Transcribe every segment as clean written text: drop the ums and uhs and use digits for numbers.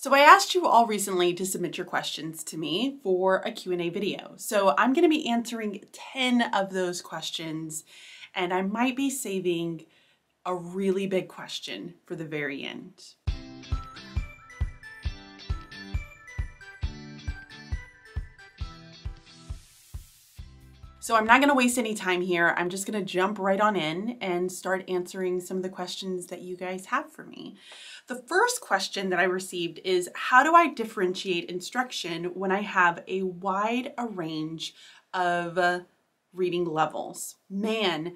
So I asked you all recently to submit your questions to me for a Q&A video. So I'm going to be answering 10 of those questions, and I might be saving a really big question for the very end. So I'm not going to waste any time here. I'm just going to jump right on in and start answering some of the questions that you guys have for me. The first question that I received is, how do I differentiate instruction when I have a wide range of reading levels? Man,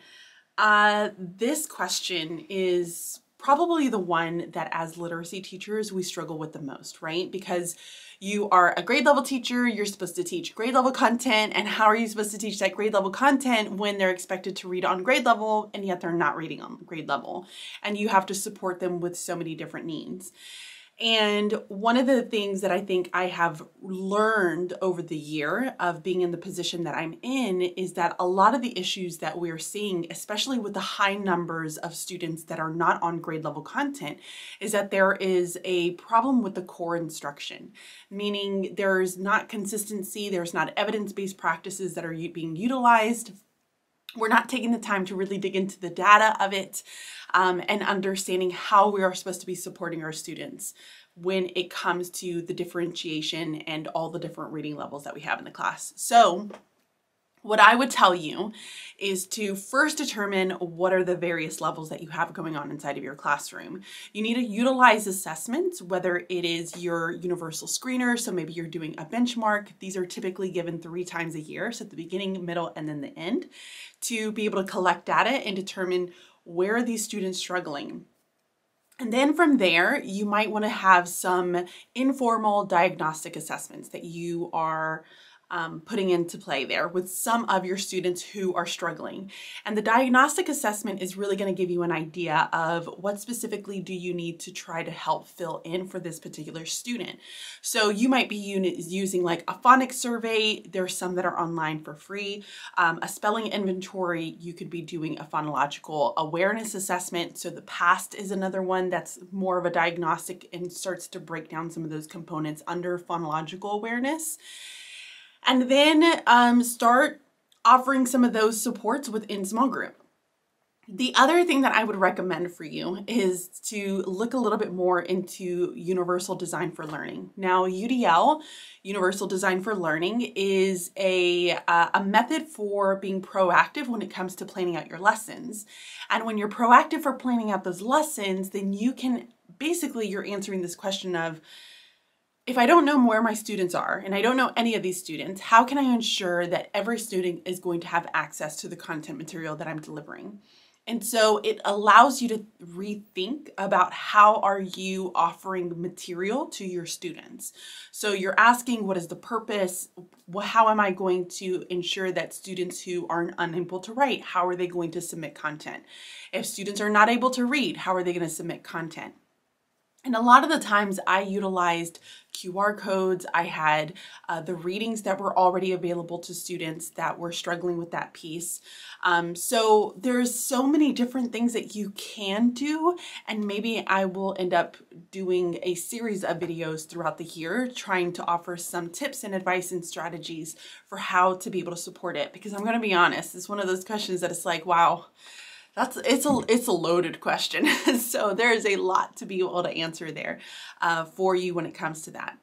this question is probably the one that as literacy teachers we struggle with the most, right? Because you are a grade level teacher, you're supposed to teach grade level content, and how are you supposed to teach that grade level content when they're expected to read on grade level and yet they're not reading on grade level? And you have to support them with so many different needs. And one of the things that I think I have learned over the year of being in the position that I'm in is that a lot of the issues that we're seeing, especially with the high numbers of students that are not on grade level content, is that there is a problem with the core instruction, meaning there's not consistency, there's not evidence-based practices that are being utilized. We're not taking the time to really dig into the data of it and understanding how we are supposed to be supporting our students when it comes to the differentiation and all the different reading levels that we have in the class. So what I would tell you is to first determine what are the various levels that you have going on inside of your classroom. You need to utilize assessments, whether it is your universal screener, so maybe you're doing a benchmark. These are typically given 3 times a year, so at the beginning, middle, and then the end, to be able to collect data and determine where are these students struggling. And then from there, you might want to have some informal diagnostic assessments that you are putting into play there with some of your students who are struggling. And the diagnostic assessment is really going to give you an idea of what specifically do you need to try to help fill in for this particular student. So you might be using like a phonics survey. There's some that are online for free. A spelling inventory, you could be doing a phonological awareness assessment. So the PAST is another one that's more of a diagnostic and starts to break down some of those components under phonological awareness. And then start offering some of those supports within small group. The other thing that I would recommend for you is to look a little bit more into Universal Design for Learning. Now, UDL, Universal Design for Learning, is a method for being proactive when it comes to planning out your lessons. And when you're proactive for planning out those lessons, then you can, basically you're answering this question of, if I don't know where my students are, and I don't know any of these students, how can I ensure that every student is going to have access to the content material that I'm delivering? And so it allows you to rethink about how are you offering material to your students. So you're asking, what is the purpose? How am I going to ensure that students who are unable to write, how are they going to submit content? If students are not able to read, how are they going to submit content? And a lot of the times I utilized QR codes. I had the readings that were already available to students that were struggling with that piece. So there's so many different things that you can do, and maybe I will end up doing a series of videos throughout the year trying to offer some tips and advice and strategies for how to be able to support it. Because I'm going to be honest, it's one of those questions that it's like, wow, it's a loaded question. So there is a lot to be able to answer there for you when it comes to that.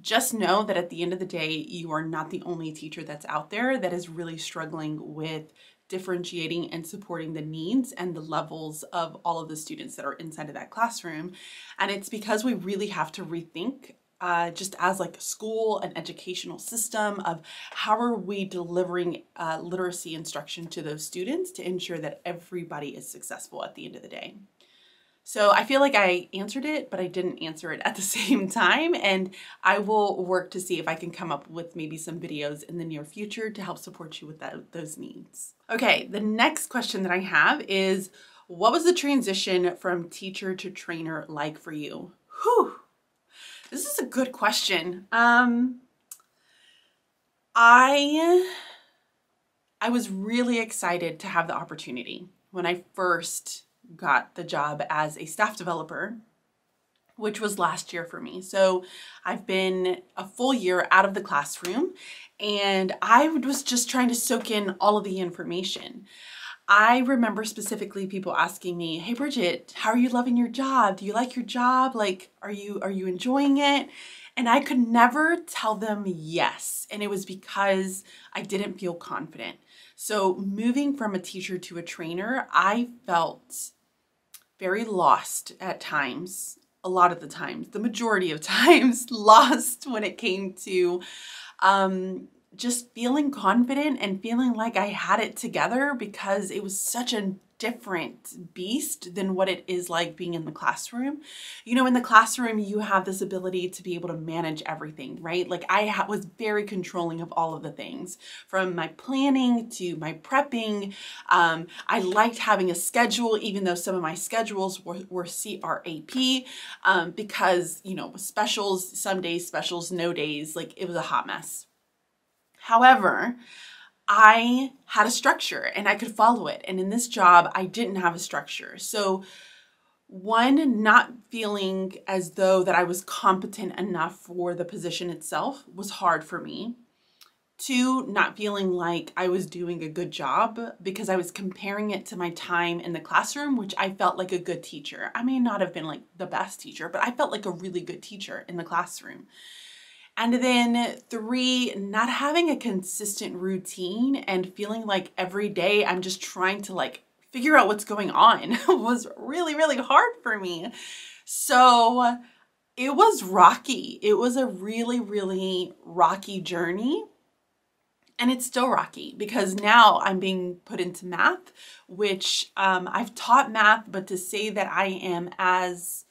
Just know that at the end of the day, you are not the only teacher that's out there that is really struggling with differentiating and supporting the needs and the levels of all of the students that are inside of that classroom. And it's because we really have to rethink just as like a school, an educational system of how are we delivering literacy instruction to those students to ensure that everybody is successful at the end of the day. So I feel like I answered it, but I didn't answer it at the same time. And I will work to see if I can come up with maybe some videos in the near future to help support you with those needs. Okay, the next question that I have is, what was the transition from teacher to trainer like for you? Whew. This is a good question. I was really excited to have the opportunity when I first got the job as a staff developer which was last year for me. So I've been a full year out of the classroom, and I was just trying to soak in all of the information. I remember specifically people asking me, "Hey Bridget, how are you loving your job? Do you like your job? Like, are you enjoying it?" And I could never tell them yes. And it was because I didn't feel confident. So moving from a teacher to a trainer, I felt very lost at times. A lot of the times, the majority of times, lost when it came to just feeling confident and feeling like I had it together, because it was such a different beast than what it is like being in the classroom. You know, in the classroom, you have this ability to be able to manage everything, right? Like I was very controlling of all of the things, from my planning to my prepping. I liked having a schedule, even though some of my schedules were CRAP, because, you know, specials, some days specials, no days, like it was a hot mess. However, I had a structure and I could follow it. And in this job, I didn't have a structure. So one, not feeling as though that I was competent enough for the position itself was hard for me. Two, not feeling like I was doing a good job because I was comparing it to my time in the classroom, which I felt like a good teacher. I may not have been like the best teacher, but I felt like a really good teacher in the classroom. And then three, not having a consistent routine and feeling like every day I'm just trying to like figure out what's going on was really, really hard for me. So it was rocky. It was a really, really rocky journey. And it's still rocky because now I'm being put into math, which I've taught math, but to say that I am as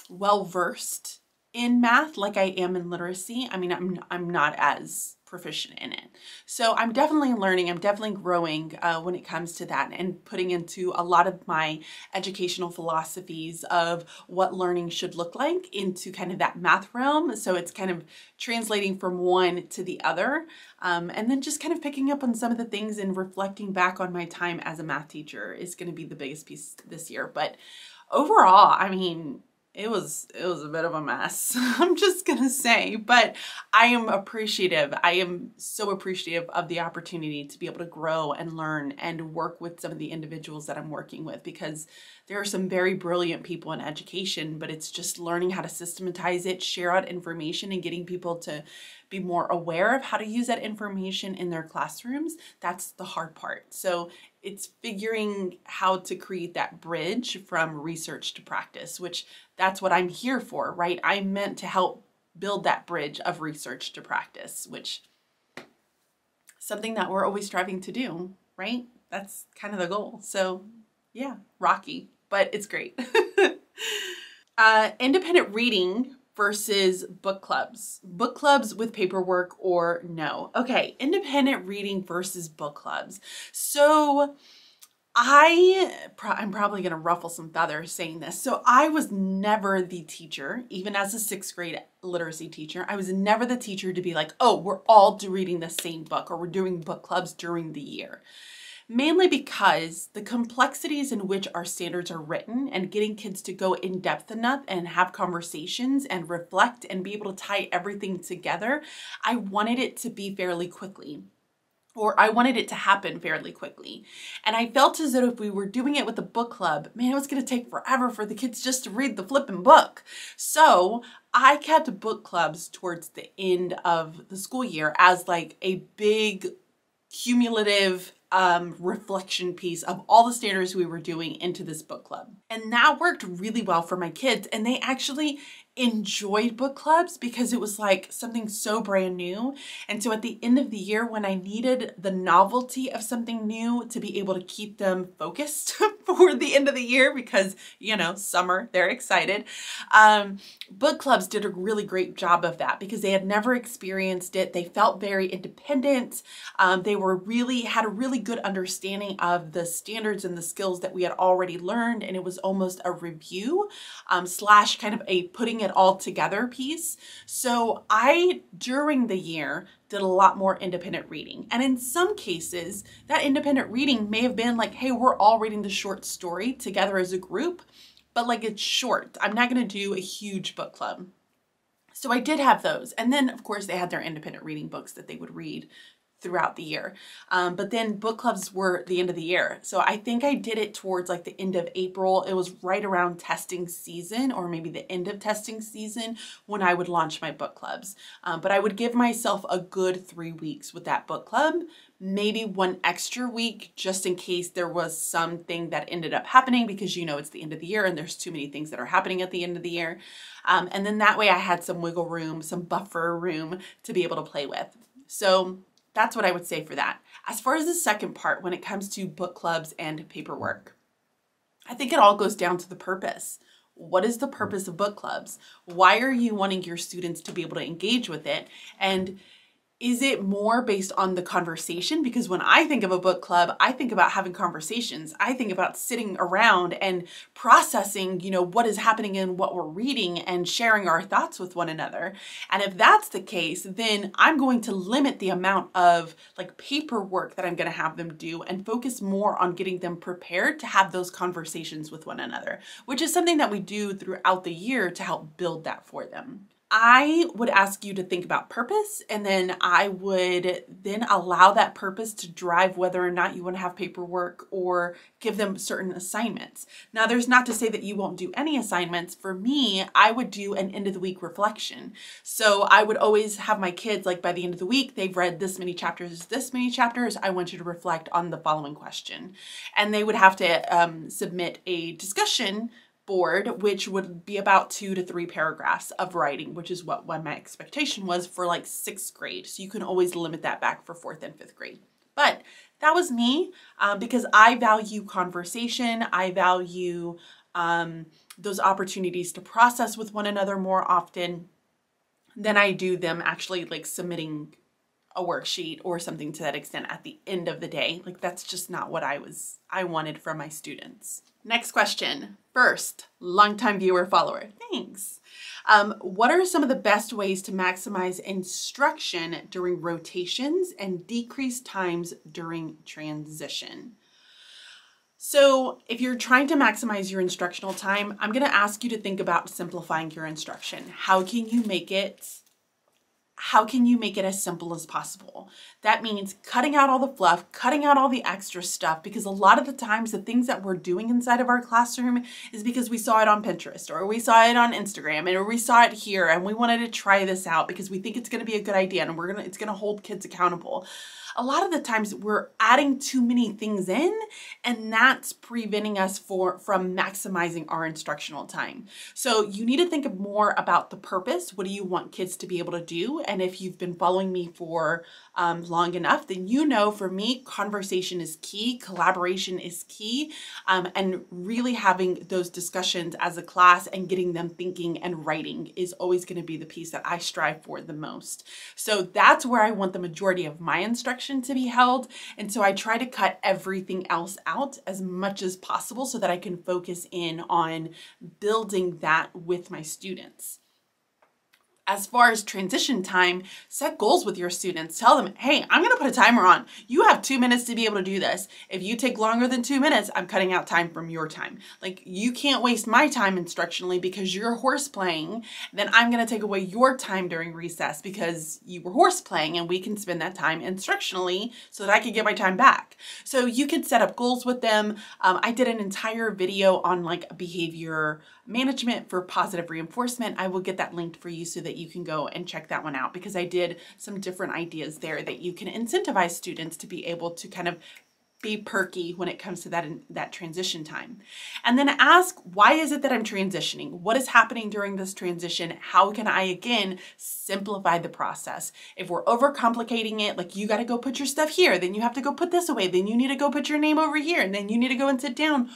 well-versed in math like I am in literacy, I mean, I'm not as proficient in it. So I'm definitely learning, I'm definitely growing when it comes to that, and putting into a lot of my educational philosophies of what learning should look like into kind of that math realm. So it's kind of translating from one to the other, and then just kind of picking up on some of the things and reflecting back on my time as a math teacher is going to be the biggest piece this year. But overall, I mean, it was a bit of a mess, I'm just gonna say, but I am appreciative. I am so appreciative of the opportunity to be able to grow and learn and work with some of the individuals that I'm working with, because there are some very brilliant people in education, but it's just learning how to systematize it, share out information, and getting people to be more aware of how to use that information in their classrooms. That's the hard part. So it's figuring how to create that bridge from research to practice, which that's what I'm here for, right? I'm meant to help build that bridge of research to practice, which is something that we're always striving to do, right? That's kind of the goal. So yeah, rocky, but it's great. Independent reading versus book clubs. Book clubs with paperwork or no. Okay, independent reading versus book clubs. So I'm probably going to ruffle some feathers saying this. So I was never the teacher, even as a 6th grade literacy teacher, I was never the teacher to be like, oh, we're all reading the same book, or we're doing book clubs during the year. Mainly because the complexities in which our standards are written and getting kids to go in depth enough and have conversations and reflect and be able to tie everything together, I wanted it to be fairly quickly. Or I wanted it to happen fairly quickly. And I felt as though if we were doing it with a book club, man, it was gonna take forever for the kids just to read the flipping book. So I kept book clubs towards the end of the school year as like a big cumulative reflection piece of all the standards we were doing into this book club. And that worked really well for my kids. And they actually enjoyed book clubs because it was like something so brand new. And so at the end of the year, when I needed the novelty of something new to be able to keep them focused for the end of the year, because, you know, summer, they're excited. Book clubs did a really great job of that because they had never experienced it. They felt very independent. They were had a really good understanding of the standards and the skills that we had already learned. And it was almost a review slash kind of a putting it all together piece. So I, during the year, did a lot more independent reading. And in some cases, that independent reading may have been like, hey, we're all reading the short story together as a group. but like it's short. I'm not going to do a huge book club. So I did have those. And then of course they had their independent reading books that they would read throughout the year. But then book clubs were the end of the year. So I think I did it towards like the end of April. It was right around testing season, or maybe the end of testing season, when I would launch my book clubs. But I would give myself a good 3 weeks with that book club, maybe one extra week just in case there was something that ended up happening, because it's the end of the year and there's too many things that are happening at the end of the year. And then that way I had some wiggle room, some buffer room to be able to play with. So that's what I would say for that. As far as the second part, when it comes to book clubs and paperwork, I think it all goes down to the purpose. What is the purpose of book clubs? Why are you wanting your students to be able to engage with it? And is it more based on the conversation? Because when I think of a book club, I think about having conversations. I think about sitting around and processing, what is happening in what we're reading and sharing our thoughts with one another. And if that's the case, then I'm going to limit the amount of like paperwork that I'm going to have them do and focus more on getting them prepared to have those conversations with one another, which is something that we do throughout the year to help build that for them. I would ask you to think about purpose, and then I would then allow that purpose to drive whether or not you want to have paperwork or give them certain assignments. Now, there's not to say that you won't do any assignments. For me, I would do an end of the week reflection. So I would always have my kids, like by the end of the week, they've read this many chapters, I want you to reflect on the following question. And they would have to submit a discussion board, which would be about 2 to 3 paragraphs of writing, which is what my expectation was for like 6th grade. So you can always limit that back for 4th and 5th grade. But that was me because I value conversation. I value those opportunities to process with one another more often than I do them actually like submitting a worksheet or something to that extent at the end of the day. Like that's just not what I wanted from my students. Next question. First, longtime viewer, follower. Thanks. What are some of the best ways to maximize instruction during rotations and decrease times during transition? So if you're trying to maximize your instructional time, I'm going to ask you to think about simplifying your instruction. How can you make it as simple as possible? That means cutting out all the fluff, cutting out all the extra stuff, because a lot of the times the things that we're doing inside of our classroom is because we saw it on Pinterest, or we saw it on Instagram, or we saw it here and we wanted to try this out because we think it's going to be a good idea and it's going to hold kids accountable. A lot of the times we're adding too many things in, and that's preventing us from maximizing our instructional time. So you need to think more about the purpose. What do you want kids to be able to do? And if you've been following me for long enough, then you know for me, conversation is key, collaboration is key, and really having those discussions as a class and getting them thinking and writing is always going to be the piece that I strive for the most. So that's where I want the majority of my instruction to be held. And so I try to cut everything else out as much as possible so that I can focus in on building that with my students. As far as transition time, set goals with your students. Tell them, hey, I'm going to put a timer on. You have 2 minutes to be able to do this. If you take longer than 2 minutes, I'm cutting out time from your time. Like, you can't waste my time instructionally because you're horse playing. Then I'm going to take away your time during recess because you were horse playing, and we can spend that time instructionally so that I can get my time back. So you can set up goals with them. I did an entire video on like behavior management for positive reinforcement. I will get that linked for you so that you can go and check that one out, because I did some different ideas there that you can incentivize students to be able to kind of be perky when it comes to that transition time. And then ask, why is it that I'm transitioning? What is happening during this transition? How can I, again, simplify the process? If we're overcomplicating it, like you got to go put your stuff here, then you have to go put this away, then you need to go put your name over here, and then you need to go and sit down.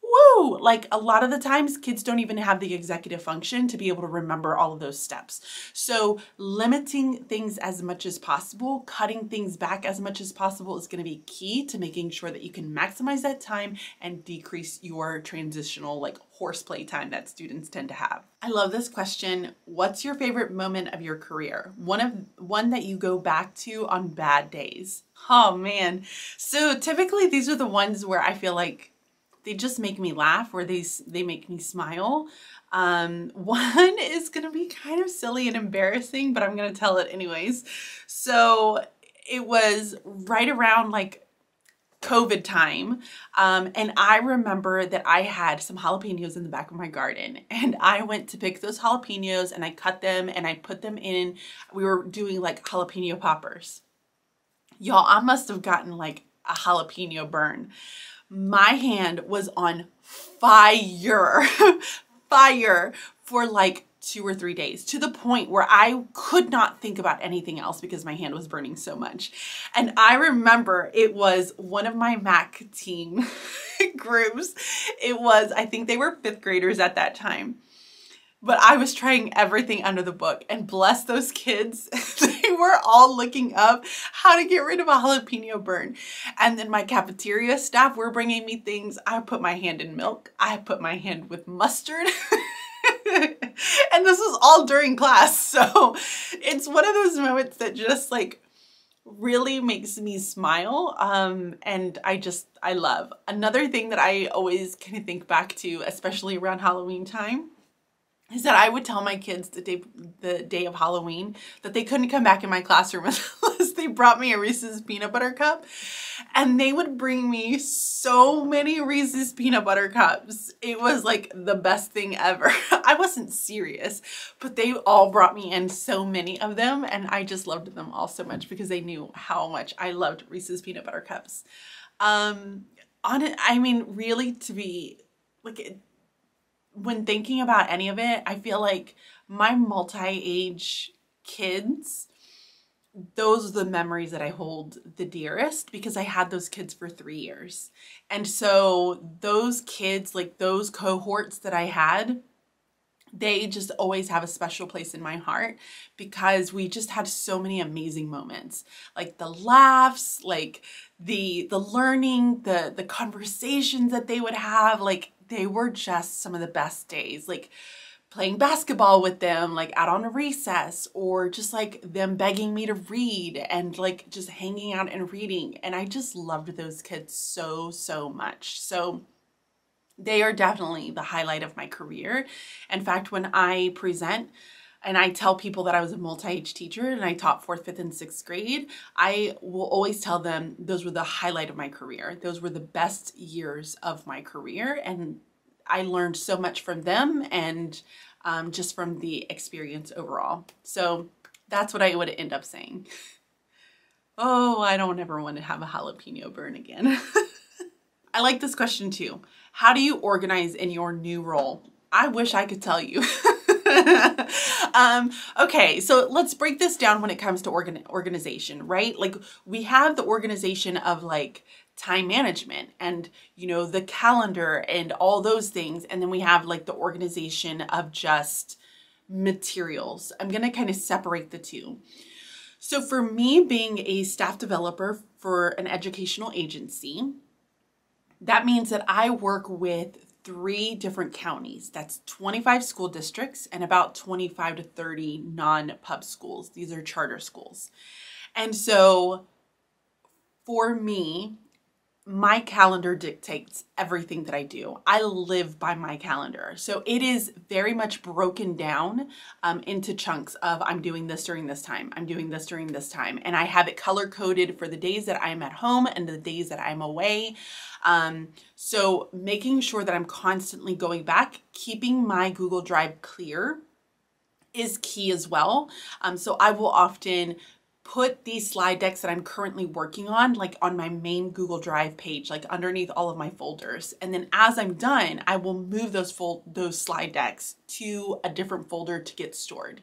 Woo! Like a lot of the times kids don't even have the executive function to be able to remember all of those steps. So limiting things as much as possible, cutting things back as much as possible is going to be key to making sure that you can maximize that time and decrease your transitional like horseplay time that students tend to have. I love this question. What's your favorite moment of your career? One that you go back to on bad days. Oh man. So typically these are the ones where I feel like they just make me laugh, or they make me smile. One is gonna be kind of silly and embarrassing, but I'm gonna tell it anyways. So it was right around like COVID time. And I remember that I had some jalapenos in the back of my garden, and I went to pick those jalapenos and I cut them and I put them in, we were doing like jalapeno poppers. Y'all, I must have gotten like a jalapeno burn. My hand was on fire, fire for like 2 or 3 days, to the point where I could not think about anything else because my hand was burning so much. And I remember it was one of my Mac team groups. It was, I think they were 5th graders at that time. But I was trying everything under the book, and bless those kids, they were all looking up how to get rid of a jalapeno burn. And then my cafeteria staff were bringing me things. I put my hand in milk. I put my hand with mustard. And this was all during class. So it's one of those moments that just like really makes me smile. And I love. Another thing that I always kind of think back to, especially around Halloween time, is that I would tell my kids the day of Halloween that they couldn't come back in my classroom unless they brought me a Reese's peanut butter cup. And they would bring me so many Reese's peanut butter cups. It was like the best thing ever. I wasn't serious, but they all brought me in so many of them, and I just loved them all so much because they knew how much I loved Reese's peanut butter cups. I mean, really, to be like, when thinking about any of it, I feel like my multi-age kids, those are the memories that I hold the dearest, because I had those kids for 3 years. And so those kids, like those cohorts that I had, they just always have a special place in my heart, because we just had so many amazing moments, like the laughs, like the learning, the conversations that they would have. Like, they were just some of the best days, like playing basketball with them, like out on a recess, or just like them begging me to read and like just hanging out and reading. And I just loved those kids so, so much. So they are definitely the highlight of my career. In fact, when I present and I tell people that I was a multi-age teacher and I taught 4th, 5th, and 6th grade, I will always tell them those were the highlight of my career. Those were the best years of my career. And I learned so much from them, and just from the experience overall. So that's what I would end up saying. Oh, I don't ever want to have a jalapeno burn again. I like this question too. How do you organize in your new role? I wish I could tell you. Okay, so let's break this down when it comes to organization, right? Like, we have the organization of like time management and, you know, the calendar and all those things. And then we have like the organization of just materials. I'm going to kind of separate the two. So for me, being a staff developer for an educational agency, that means that I work with 3 different counties. That's 25 school districts and about 25 to 30 non-pub schools. These are charter schools. And so for me, my calendar dictates everything that I do. I live by my calendar. So it is very much broken down into chunks of, I'm doing this during this time. I'm doing this during this time. And I have it color coded for the days that I'm at home and the days that I'm away. So making sure that I'm constantly going back, keeping my Google Drive clear is key as well. So I will often put these slide decks that I'm currently working on, like on my main Google Drive page, like underneath all of my folders. And then as I'm done, I will move those slide decks to a different folder to get stored.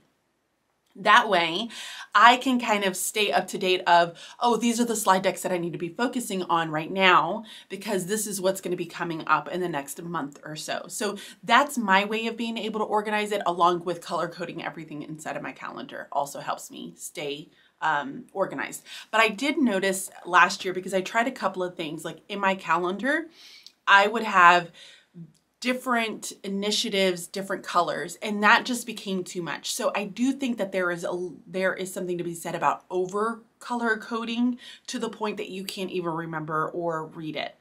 That way I can kind of stay up to date of, oh, these are the slide decks that I need to be focusing on right now, because this is what's going to be coming up in the next month or so. So that's my way of being able to organize it, along with color coding everything inside of my calendar. Also helps me stay organized. But I did notice last year, because I tried a couple of things, like in my calendar, I would have different initiatives, different colors, and that just became too much. So I do think that there is something to be said about over color coding to the point that you can't even remember or read it.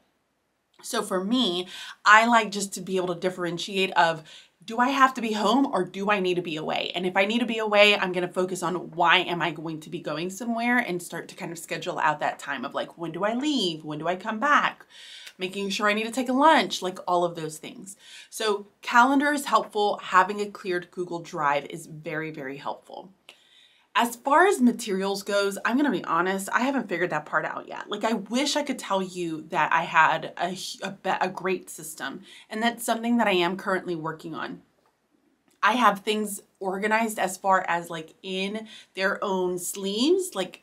So for me, I like just to be able to differentiate of, do I have to be home or do I need to be away? And if I need to be away, I'm going to focus on why am I going to be going somewhere and start to kind of schedule out that time of like, when do I leave? When do I come back? Making sure I need to take a lunch, like all of those things. So calendar is helpful. Having a cleared Google Drive is very, very helpful. As far as materials goes, I'm gonna be honest, I haven't figured that part out yet. Like, I wish I could tell you that I had a great system, and that's something that I am currently working on. I have things organized as far as like in their own sleeves, like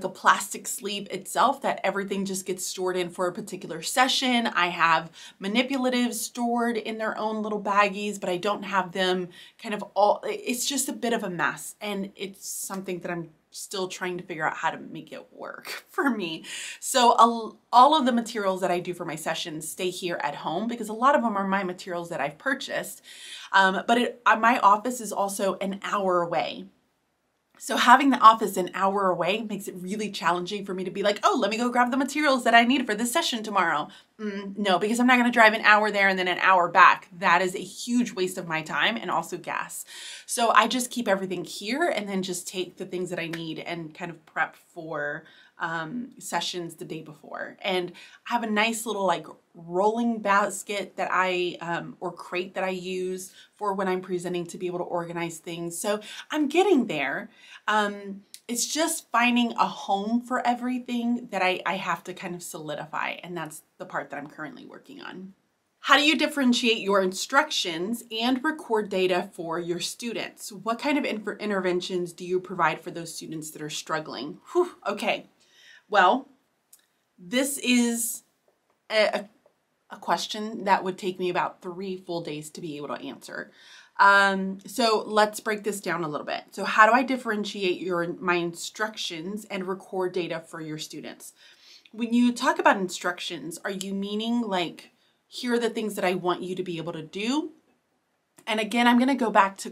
a plastic sleeve itself that everything just gets stored in for a particular session. I have manipulatives stored in their own little baggies, but I don't have them kind of all, it's just a bit of a mess. And it's something that I'm still trying to figure out how to make it work for me. So all of the materials that I do for my sessions stay here at home because a lot of them are my materials that I've purchased. But my office is also an hour away. So having the office an hour away makes it really challenging for me to be like, oh, let me go grab the materials that I need for this session tomorrow. No, because I'm not going to drive an hour there and then an hour back. That is a huge waste of my time and also gas. So I just keep everything here and then just take the things that I need and kind of prep for sessions the day before. And I have a nice little like rolling basket that or crate that I use for when I'm presenting to be able to organize things. So I'm getting there. It's just finding a home for everything that I have to kind of solidify. And that's the part that I'm currently working on. How do you differentiate your instructions and record data for your students? What kind of interventions do you provide for those students that are struggling? Whew, okay. Well, this is a question that would take me about 3 full days to be able to answer. So let's break this down a little bit. So how do I differentiate my instructions and record data for your students? When you talk about instructions, are you meaning like, here are the things that I want you to be able to do? And again, I'm going to go back to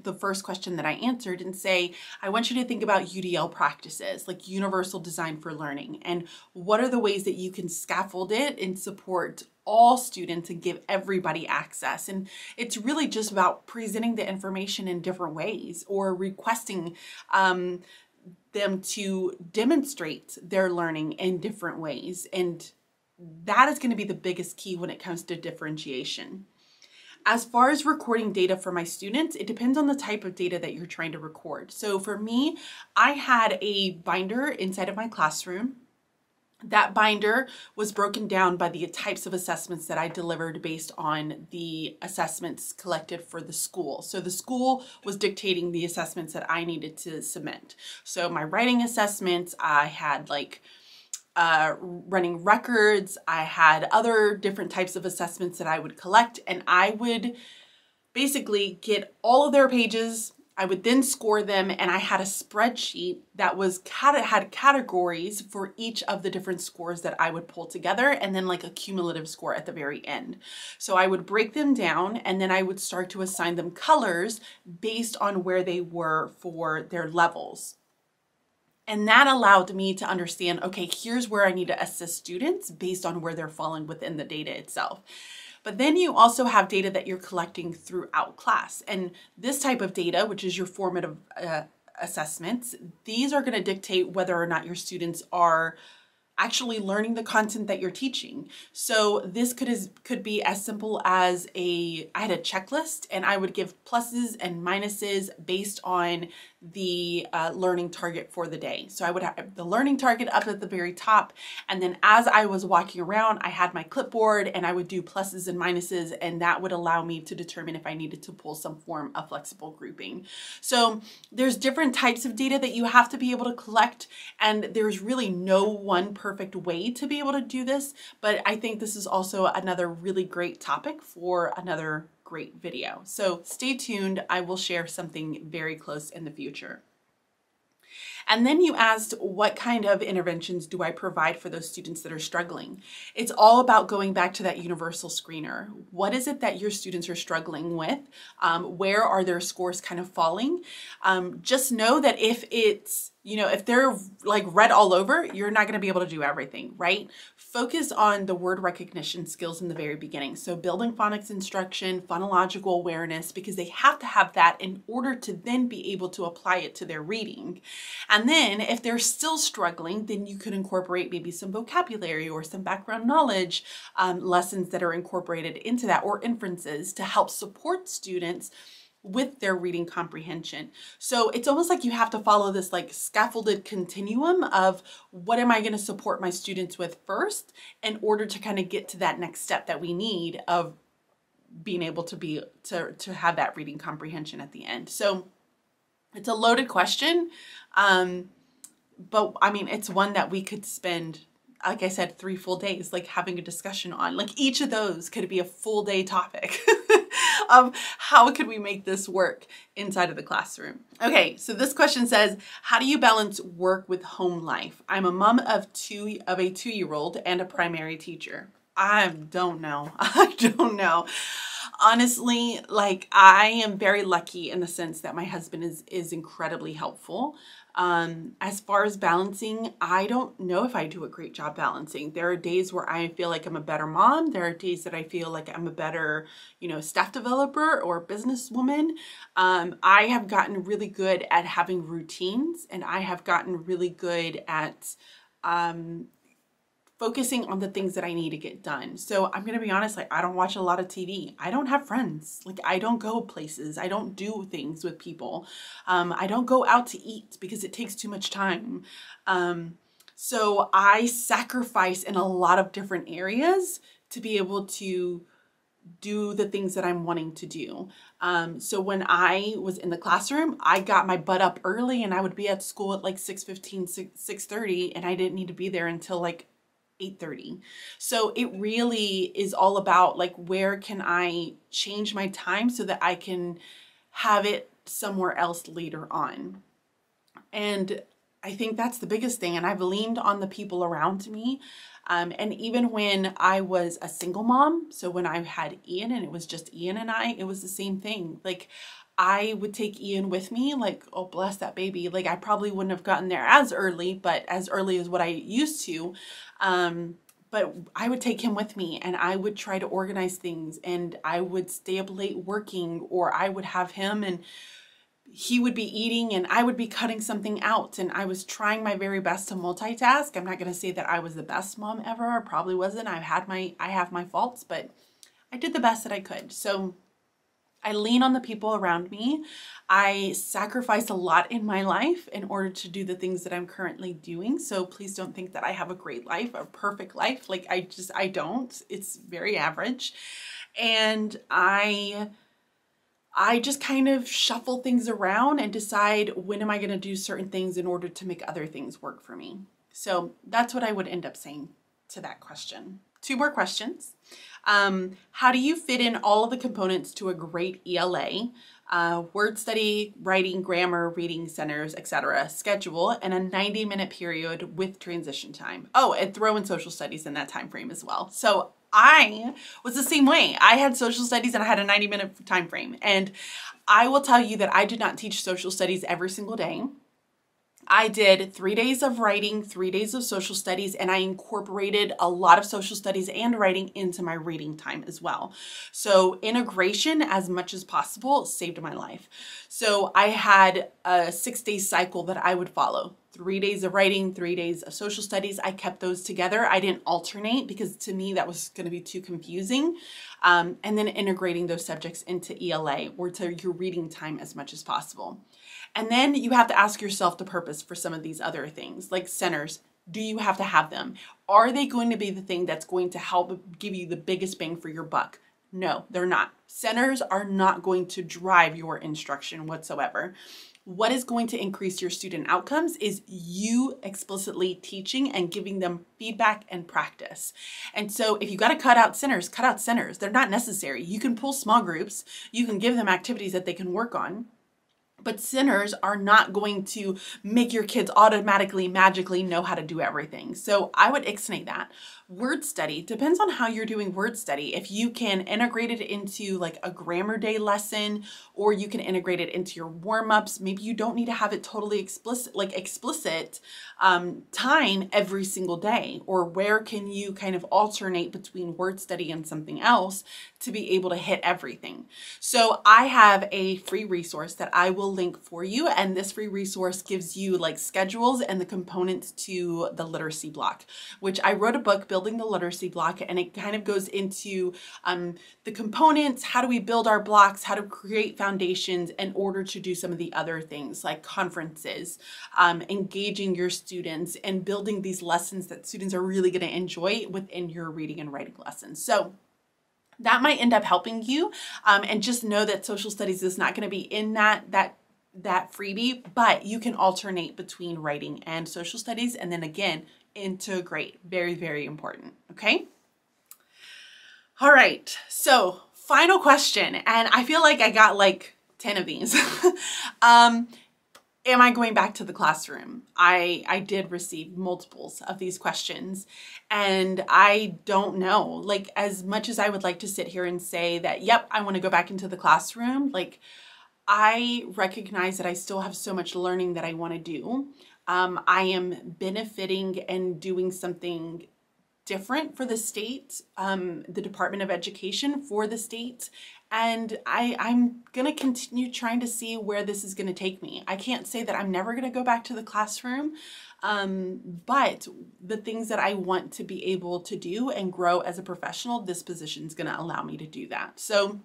the first question that I answered and say, I want you to think about UDL practices, like universal design for learning, and what are the ways that you can scaffold it and support all students and give everybody access. And it's really just about presenting the information in different ways or requesting them to demonstrate their learning in different ways. And that is going to be the biggest key when it comes to differentiation. As far as recording data for my students, it depends on the type of data that you're trying to record. So for me, I had a binder inside of my classroom. That binder was broken down by the types of assessments that I delivered based on the assessments collected for the school. So the school was dictating the assessments that I needed to submit. So my writing assessments, I had like running records. I had other different types of assessments that I would collect, and I would basically get all of their pages. I would then score them, and I had a spreadsheet that had categories for each of the different scores that I would pull together, and then like a cumulative score at the very end. So I would break them down, and then I would start to assign them colors based on where they were for their levels. And that allowed me to understand, okay, here's where I need to assist students based on where they're falling within the data itself. But then you also have data that you're collecting throughout class. And this type of data, which is your formative assessments, these are going to dictate whether or not your students are actually learning the content that you're teaching. So this could be as simple as I had a checklist, and I would give pluses and minuses based on the learning target for the day. So I would have the learning target up at the very top, and then as I was walking around, I had my clipboard and I would do pluses and minuses, and that would allow me to determine if I needed to pull some form of flexible grouping. So there's different types of data that you have to be able to collect, and there's really no one perfect way to be able to do this, but I think this is also another really great topic for another great video. So stay tuned. I will share something very close in the future. And then you asked, what kind of interventions do I provide for those students that are struggling? It's all about going back to that universal screener. What is it that your students are struggling with? Where are their scores kind of falling? Just know that if it's, if they're like red all over, you're not going to be able to do everything, right? Focus on the word recognition skills in the very beginning. So building phonics instruction, phonological awareness, because they have to have that in order to then be able to apply it to their reading. And then if they're still struggling, then you could incorporate maybe some vocabulary or some background knowledge lessons that are incorporated into that, or inferences to help support students with their reading comprehension. So it's almost like you have to follow this like scaffolded continuum of what am I going to support my students with first in order to kind of get to that next step that we need of being able to have that reading comprehension at the end. So it's a loaded question, but I mean, it's one that we could spend, like I said, 3 full days, like having a discussion on. Like each of those could be a full day topic of how could we make this work inside of the classroom. Okay, so this question says, how do you balance work with home life? I'm a mom of a 2-year-old and a primary teacher. I don't know. I don't know. Honestly, like I am very lucky in the sense that my husband is incredibly helpful. As far as balancing, I don't know if I do a great job balancing. There are days where I feel like I'm a better mom. There are days that I feel like I'm a better, staff developer or businesswoman. I have gotten really good at having routines, and I have gotten really good at, focusing on the things that I need to get done. So I'm going to be honest, like I don't watch a lot of TV. I don't have friends. Like I don't go places. I don't do things with people. I don't go out to eat because it takes too much time. So I sacrifice in a lot of different areas to be able to do the things that I'm wanting to do. So when I was in the classroom, I got my butt up early and I would be at school at like 6:15, 6:30, and I didn't need to be there until like 8:30. So it really is all about like, where can I change my time so that I can have it somewhere else later on? And I think that's the biggest thing. And I've leaned on the people around me. And even when I was a single mom, so when I had Ian and it was just Ian and I, it was the same thing. Like I would take Ian with me, like, oh, bless that baby. Like I probably wouldn't have gotten there as early, but as early as what I used to. But I would take him with me and I would try to organize things, and I would stay up late working, or I would have him and he would be eating and I would be cutting something out, and I was trying my very best to multitask. I'm not going to say that I was the best mom ever. I probably wasn't. I have my faults, but I did the best that I could. So I lean on the people around me. I sacrifice a lot in my life in order to do the things that I'm currently doing. So please don't think that I have a great life, a perfect life. Like I don't. It's very average. And I just kind of shuffle things around and decide when am I going to do certain things in order to make other things work for me. So that's what I would end up saying to that question. 2 more questions. How do you fit in all of the components to a great ELA, word study, writing, grammar, reading centers, etc. schedule in a 90-minute period with transition time? Oh, and throw in social studies in that time frame as well. So I was the same way. I had social studies and I had a 90-minute time frame. And I will tell you that I did not teach social studies every single day. I did 3 days of writing, 3 days of social studies, and I incorporated a lot of social studies and writing into my reading time as well. So integration as much as possible saved my life. So I had a 6-day cycle that I would follow. 3 days of writing, 3 days of social studies. I kept those together. I didn't alternate because to me that was going to be too confusing. And then integrating those subjects into ELA or to your reading time as much as possible. And then you have to ask yourself the purpose for some of these other things, like centers. Do you have to have them? Are they going to be the thing that's going to help give you the biggest bang for your buck? No, they're not. Centers are not going to drive your instruction whatsoever. What is going to increase your student outcomes is you explicitly teaching and giving them feedback and practice. And so if you got to cut out centers, cut out centers. They're not necessary. You can pull small groups. You can give them activities that they can work on. But centers are not going to make your kids automatically, magically know how to do everything. So I would ixnay that. Word study depends on how you're doing word study. If you can integrate it into like a grammar day lesson, or you can integrate it into your warm-ups, maybe you don't need to have it totally explicit time every single day. Or where can you kind of alternate between word study and something else to be able to hit everything? So I have a free resource that I will link for you, and this free resource gives you like schedules and the components to the literacy block, which I wrote a book, Building the Literacy Block, and it kind of goes into the components, how do we build our blocks, how to create foundations in order to do some of the other things like conferences, engaging your students, and building these lessons that students are really going to enjoy within your reading and writing lessons. So that might end up helping you, and just know that social studies is not going to be in that freebie, but you can alternate between writing and social studies, and then again integrate. Very, very important. Okay. All right. So final question, and I feel like I got like 10 of these. Am I going back to the classroom? I did receive multiples of these questions, and I don't know, like, as much as I would like to sit here and say that, yep, I want to go back into the classroom, like, I recognize that I still have so much learning that I want to do. I am benefiting and doing something different for the state, the Department of Education for the state. And I'm going to continue trying to see where this is going to take me. I can't say that I'm never going to go back to the classroom, but the things that I want to be able to do and grow as a professional, this position is going to allow me to do that. So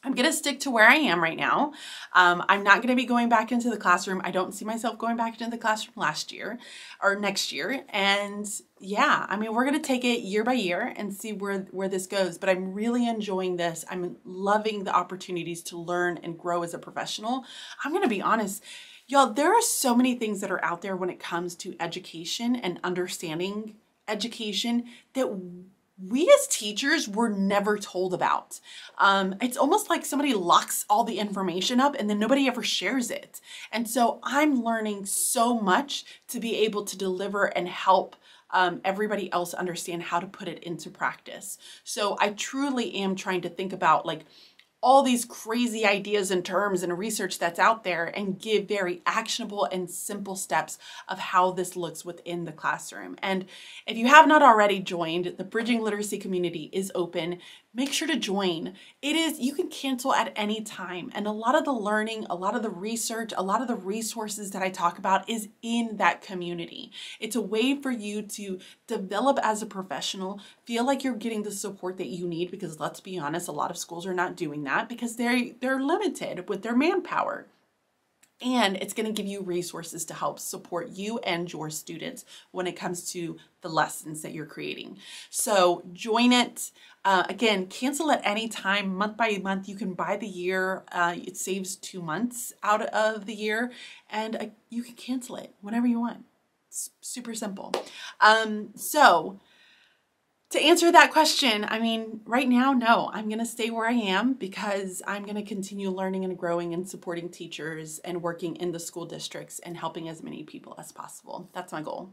I'm going to stick to where I am right now. I'm not going to be going back into the classroom. I don't see myself going back into the classroom last year or next year. And yeah, I mean, we're going to take it year by year and see where this goes. But I'm really enjoying this. I'm loving the opportunities to learn and grow as a professional. I'm going to be honest, y'all, there are so many things that are out there when it comes to education and understanding education that we as teachers were never told about. It's almost like somebody locks all the information up and then nobody ever shares it. And so I'm learning so much to be able to deliver and help everybody else understand how to put it into practice. So I truly am trying to think about like all these crazy ideas and terms and research that's out there and give very actionable and simple steps of how this looks within the classroom. And if you have not already joined, the Bridging Literacy community is open. Make sure to join. You can cancel at any time. And a lot of the learning, a lot of the research, a lot of the resources that I talk about is in that community. It's a way for you to develop as a professional, feel like you're getting the support that you need, because let's be honest, a lot of schools are not doing that because they're limited with their manpower. And it's going to give you resources to help support you and your students when it comes to the lessons that you're creating. So join it. Again, cancel at any time, month by month. You can buy the year. It saves 2 months out of the year, and you can cancel it whenever you want. It's super simple. So to answer that question, I mean, right now, no, I'm going to stay where I am because I'm going to continue learning and growing and supporting teachers and working in the school districts and helping as many people as possible. That's my goal.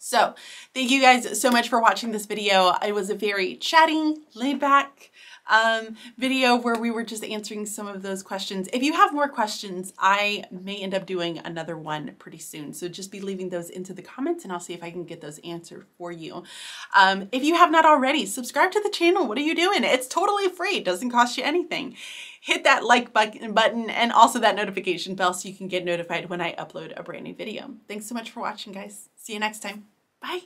So thank you guys so much for watching this video. It was a very chatty, laid back video where we were just answering some of those questions. If you have more questions, I may end up doing another one pretty soon. So just be leaving those into the comments and I'll see if I can get those answered for you. If you have not already, subscribe to the channel. What are you doing? It's totally free. It doesn't cost you anything. Hit that like button and also that notification bell so you can get notified when I upload a brand new video. Thanks so much for watching, guys. See you next time. Bye.